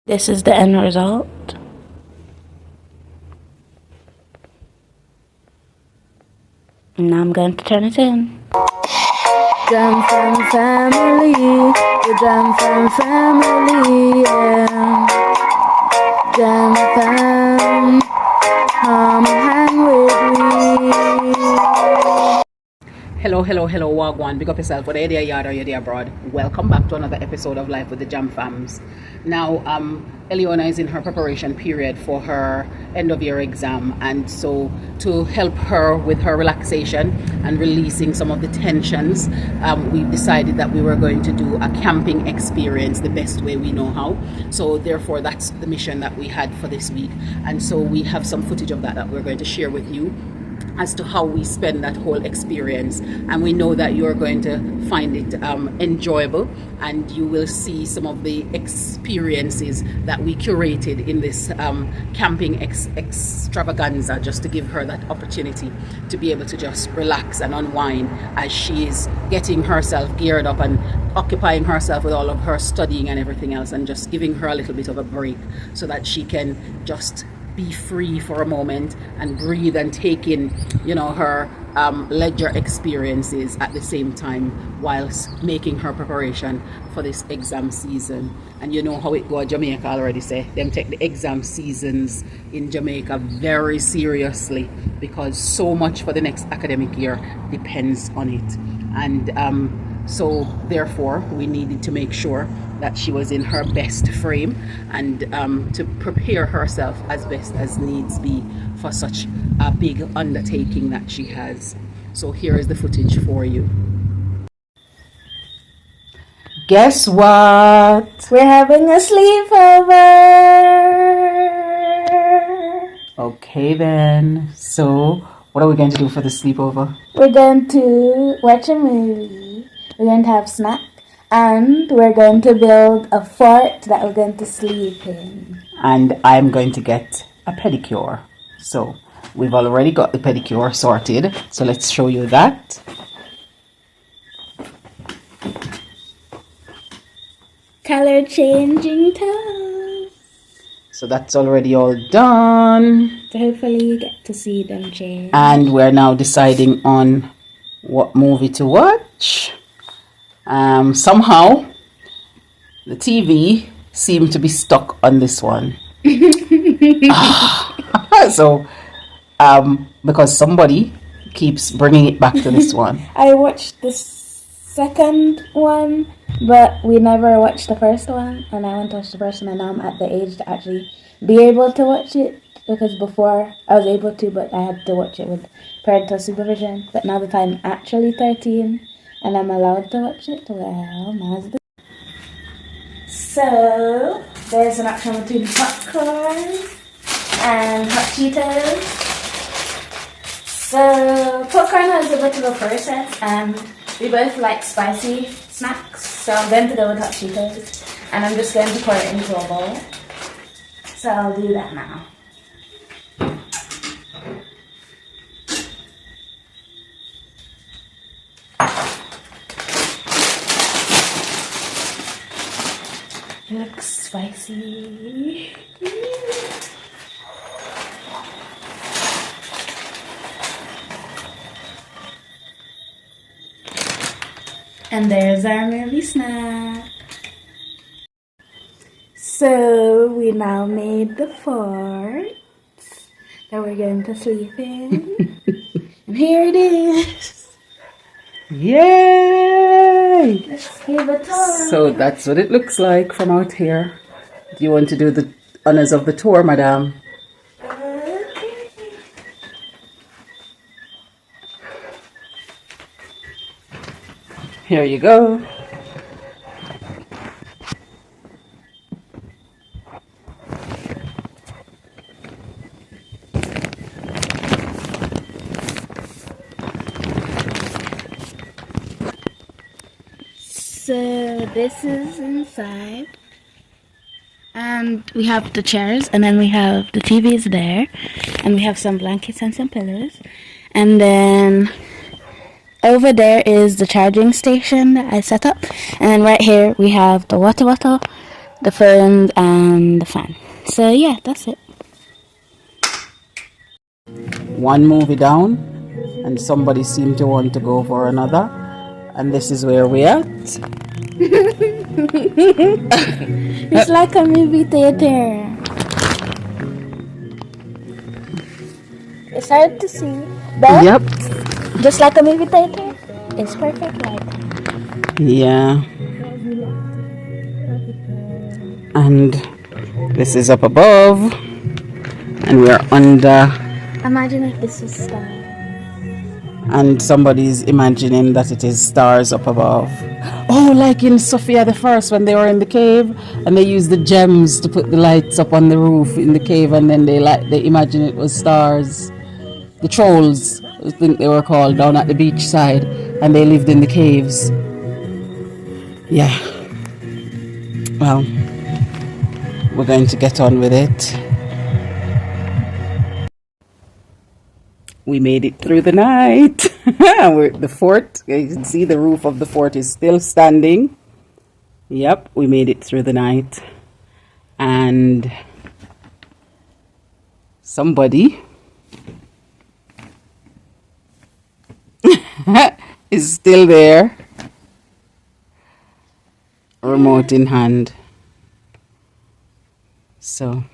This is the end result. Now I'm going to turn it in. Jam Fam family, the Jam Fam family, yeah. Jam Fam, come hang with me. Hello, Wagwan. Big up yourself, whether you're there yard or you're there abroad. Welcome back to another episode of Life with the Jam Fams. Now, Eliona is in her preparation period for her end of year exam, and so to help her with her relaxation and releasing some of the tensions, we decided that we were going to do a camping experience the best way we know how. So therefore, that's the mission that we had for this week, and so we have some footage of that we're going to share with you as to how we spend that whole experience, and we know that you're going to find it enjoyable, and you will see some of the experiences that we curated in this camping extravaganza, just to give her that opportunity to be able to just relax and unwind as she is getting herself geared up and occupying herself with all of her studying and everything else, and just giving her a little bit of a break so that she can just be free for a moment and breathe and take in, her ledger experiences at the same time, whilst making her preparation for this exam season. And you know how it goes. Jamaica already say them take the exam seasons in Jamaica very seriously, because so much for the next academic year depends on it. And so therefore we needed to make sure that she was in her best frame, and to prepare herself as best as needs be for such a big undertaking that she has. So here is the footage for you. Guess what? We're having a sleepover. Okay then. So what are we going to do for the sleepover? We're going to watch a movie. We're going to have snacks. And we're going to build a fort that we're going to sleep in. And I'm going to get a pedicure. So we've already got the pedicure sorted. So let's show you that. Color changing toes. So that's already all done. So hopefully you get to see them change. And we're now deciding on what movie to watch. Somehow the TV seemed to be stuck on this one. So because somebody keeps bringing it back to this one. I watched the second one, but we never watched the first one, and I went to watch the first one, and now I'm at the age to actually be able to watch it, because before I was able to, but I had to watch it with parental supervision. But now that I'm actually 13 and I'm allowed to watch it, well, now's the... So, there's an option between popcorn and hot Cheetos. So, popcorn has a bit of a process, and we both like spicy snacks, so I'm going to go with hot Cheetos, and I'm just going to pour it into a bowl. So I'll do that now. It looks spicy. And there's our movie snack. So we now made the fort that we're going to sleep in. And here it is. Yay! Let's give a tour. So that's what it looks like from out here. Do you want to do the honors of the tour, madam? Okay. Here you go. So this is inside, and we have the chairs, and then we have the TVs there, and we have some blankets and some pillows, and then over there is the charging station that I set up, and then right here we have the water bottle, the ferns, and the fan. So yeah, that's it. One movie down, and somebody seemed to want to go for another, and this is where we're at. It's like a movie theater. It's hard to see, but Yep. just like a movie theater, it's perfect lighting. Yeah. And this is up above, and we're under, Imagine if this was sky. and somebody's imagining that it is stars up above. Oh, like in Sophia the First when they were in the cave and they used the gems to put the lights up on the roof in the cave, and then they imagine it was stars. The trolls, I think they were called, down at the beach side, and they lived in the caves. Yeah. Well, we're going to get on with it. We made it through the night. The fort, you can see the roof of the fort is still standing. Yep, we made it through the night. And somebody is still there, remote in hand. So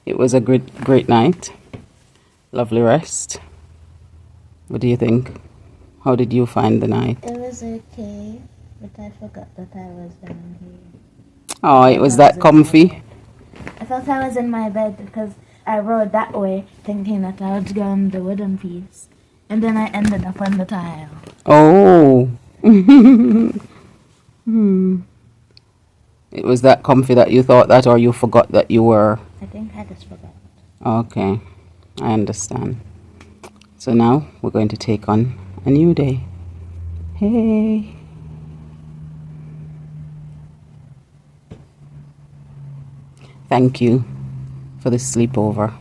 it was a great night. Lovely rest. What do you think? How did you find the night? It was okay, but I forgot that I was down here. Oh, it was that comfy. I thought I was in my bed because I rode that way thinking that I would go on the wooden piece. And then I ended up on the tile. Oh. It was that comfy that you thought that, or you forgot that you were? I think I just forgot. Okay, I understand. So now we're going to take on a new day. Hey. Thank you for the sleepover.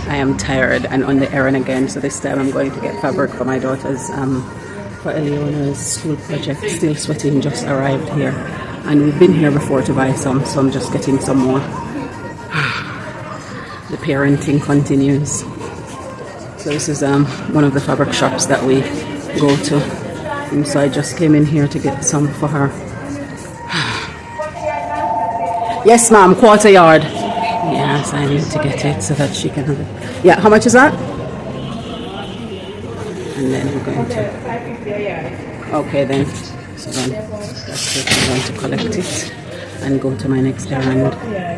I am tired and on the errand again, so this time I'm going to get fabric for my daughter's for Eleona's school project. Still sweating, just arrived here, and we've been here before to buy some, so I'm just getting some more. The parenting continues. So this is one of the fabric shops that we go to, and so I just came in here to get some for her. Yes, ma'am, quarter yard. Yes, I need to get it so that she can have it. Yeah, how much is that? And then we're going to... Okay then. So then that's it. I'm going to collect it and go to my next errand.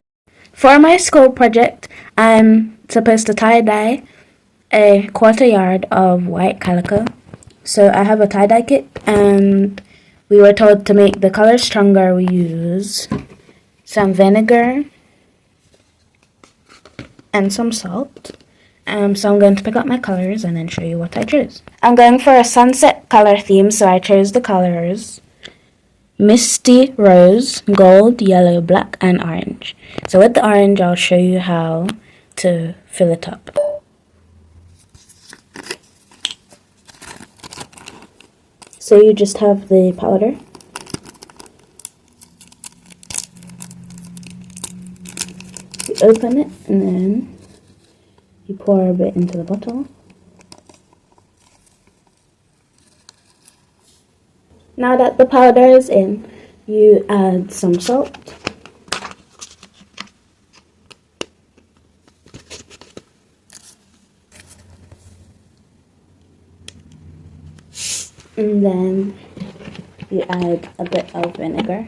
For my school project, I'm supposed to tie-dye a quarter yard of white calico. So I have a tie-dye kit, and we were told to make the color stronger. We use some vinegar and some salt. So I'm going to pick up my colors and then show you what I chose. I'm going for a sunset color theme, so I chose the colors Misty Rose, Gold, Yellow, Black, and Orange. So with the orange, I'll show you how to fill it up. So you just have the powder. You open it and then you pour a bit into the bottle. Now that the powder is in, you add some salt. And then you add a bit of vinegar.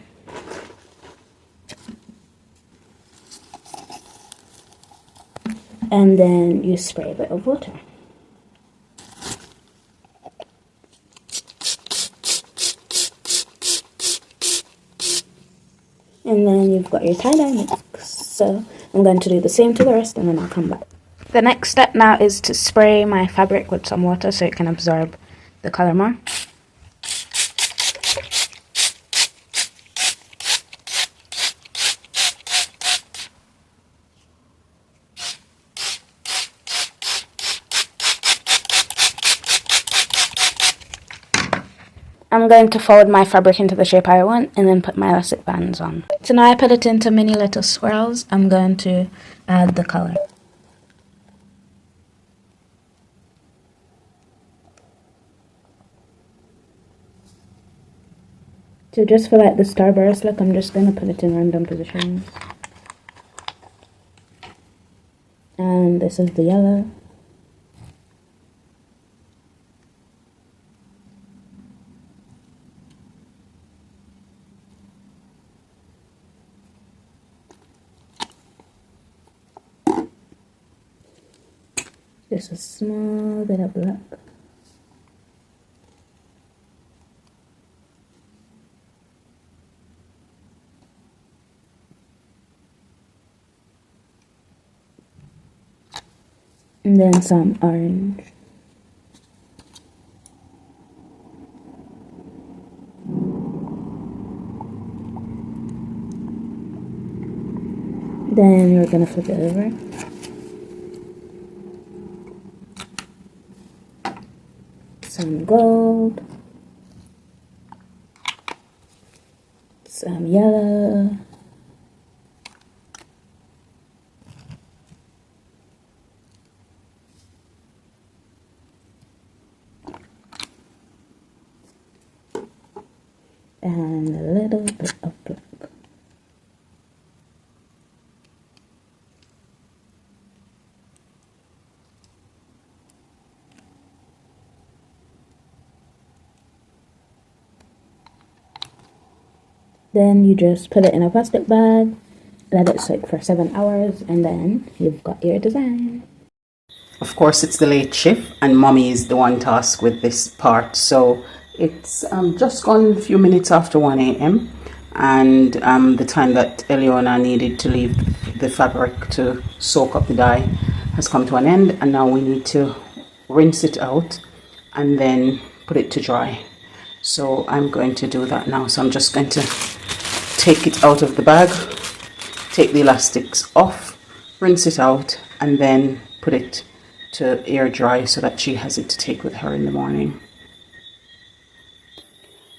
And then you spray a bit of water. And then you've got your tie-dye mix. So I'm going to do the same to the rest and then I'll come back. The next step now is to spray my fabric with some water so it can absorb the color more. I'm I'm going to fold my fabric into the shape I want and then put my elastic bands on. So now I put it into mini little swirls. I'm going to add the color. So just for like the starburst look, I'm just going to put it in random positions. And this is the yellow. Just a small bit of black. And then some orange. Then we're gonna flip it over. Some gold. Some yellow. And a little bit of black. Then you just put it in a plastic bag, let it soak for 7 hours, and then you've got your design. Of course, it's the late shift and mommy is the one tasked with this part. So it's just gone a few minutes after 1 a.m. and the time that Eleona needed to leave the fabric to soak up the dye has come to an end, and now we need to rinse it out and then put it to dry. So I'm going to do that now. So I'm just going to take it out of the bag, take the elastics off, rinse it out, and then put it to air dry so that she has it to take with her in the morning.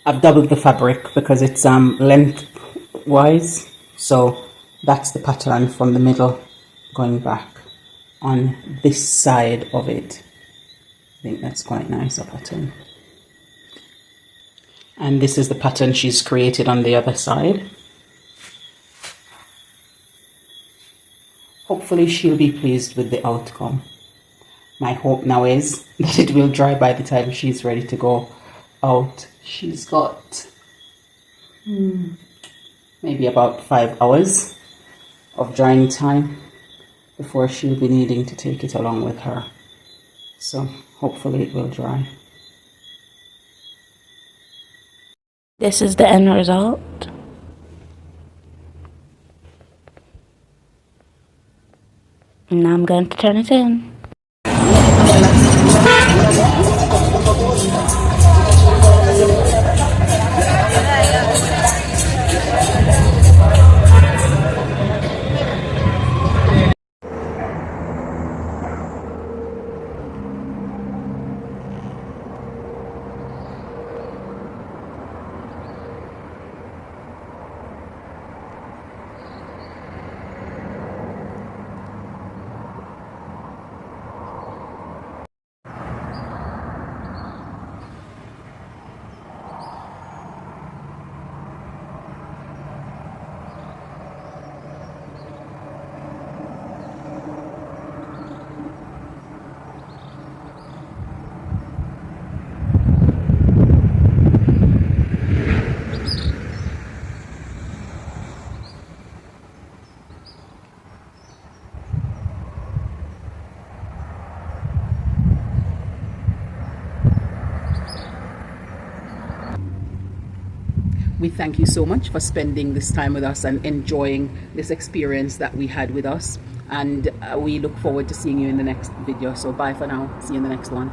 I've doubled the fabric because it's lengthwise, so that's the pattern from the middle going back on this side of it. I think that's quite nice, a pattern. And this is the pattern she's created on the other side. Hopefully she'll be pleased with the outcome. My hope now is that it will dry by the time she's ready to go out. She's got maybe about 5 hours of drying time before she'll be needing to take it along with her. So hopefully it will dry. This is the end result. And now I'm going to turn it in. We thank you so much for spending this time with us and enjoying this experience that we had with us. And we look forward to seeing you in the next video. So bye for now. See you in the next one.